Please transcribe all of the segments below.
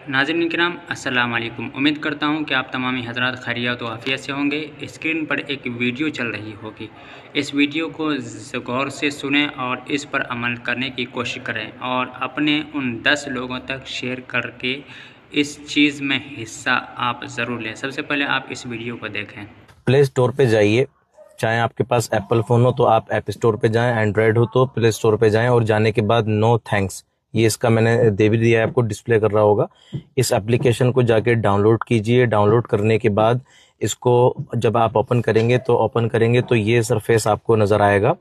नाज़रीन किराम अस्सलाम वालेकुम। उम्मीद करता हूँ कि आप तमामी हज़रात खैरियत व आफ़ियत से होंगे। स्क्रीन पर एक वीडियो चल रही होगी। इस वीडियो को गौर से सुनें और इस पर अमल करने की कोशिश करें और अपने उन 10 लोगों तक शेयर करके इस चीज़ में हिस्सा आप ज़रूर लें। सबसे पहले आप इस वीडियो को देखें। प्ले स्टोर पे जाइए, चाहे आपके पास एप्पल फ़ोन हो तो आप ऐप स्टोर पे जाएं, एंड्रॉयड हो तो प्ले स्टोर पे जाएं और जाने के बाद नो थैंक्स, ये इसका मैंने दे भी दिया है, आपको डिस्प्ले कर रहा होगा। इस एप्लीकेशन को जाके डाउनलोड कीजिए। डाउनलोड करने के बाद इसको जब आप ओपन करेंगे तो ये सरफेस आपको नज़र आएगा।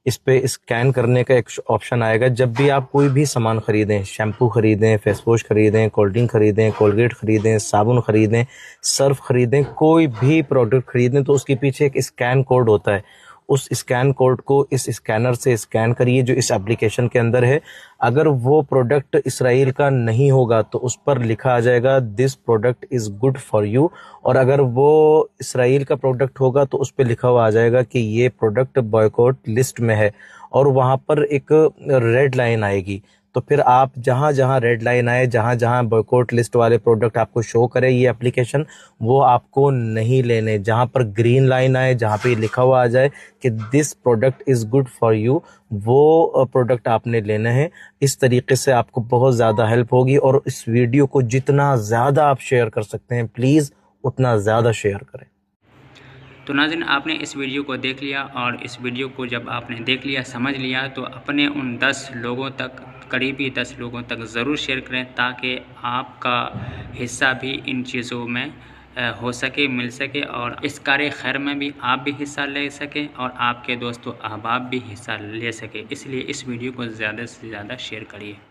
इस पे स्कैन करने का एक ऑप्शन आएगा। जब भी आप कोई भी सामान खरीदें, शैम्पू खरीदें, फेस वॉश खरीदें, कोल्ड ड्रिंक खरीदें, कोलगेट खरीदें, साबुन खरीदें, सर्फ खरीदें, कोई भी प्रोडक्ट खरीदें तो उसके पीछे एक स्कैन कोड होता है। उस स्कैन कोड को इस स्कैनर से स्कैन करिए जो इस एप्लीकेशन के अंदर है। अगर वो प्रोडक्ट इसराइल का नहीं होगा तो उस पर लिखा आ जाएगा this product is good for you, और अगर वो इसराइल का प्रोडक्ट होगा तो उस पर लिखा हुआ आ जाएगा कि ये प्रोडक्ट बॉयकॉट लिस्ट में है, और वहाँ पर एक रेड लाइन आएगी। तो फिर आप जहाँ जहाँ रेड लाइन आए, जहाँ जहाँ बॉयकॉट लिस्ट वाले प्रोडक्ट आपको शो करे ये एप्लीकेशन, वो आपको नहीं लेने। जहाँ पर ग्रीन लाइन आए, जहाँ पे लिखा हुआ आ जाए कि this product is good for you, वो प्रोडक्ट आपने लेना है। इस तरीके से आपको बहुत ज़्यादा हेल्प होगी, और इस वीडियो को जितना ज़्यादा आप शेयर कर सकते हैं प्लीज़ उतना ज़्यादा शेयर करें। तो नाज़रीन आपने इस वीडियो को देख लिया, और इस वीडियो को जब आपने देख लिया, समझ लिया, तो अपने उन 10 लोगों तक, करीबी 10 लोगों तक ज़रूर शेयर करें ताकि आपका हिस्सा भी इन चीज़ों में हो सके, मिल सके, और इस कार्य खैर में भी आप भी हिस्सा ले सकें और आपके दोस्तों अहबाब भी हिस्सा ले सके। इसलिए इस वीडियो को ज़्यादा से ज़्यादा शेयर करिए।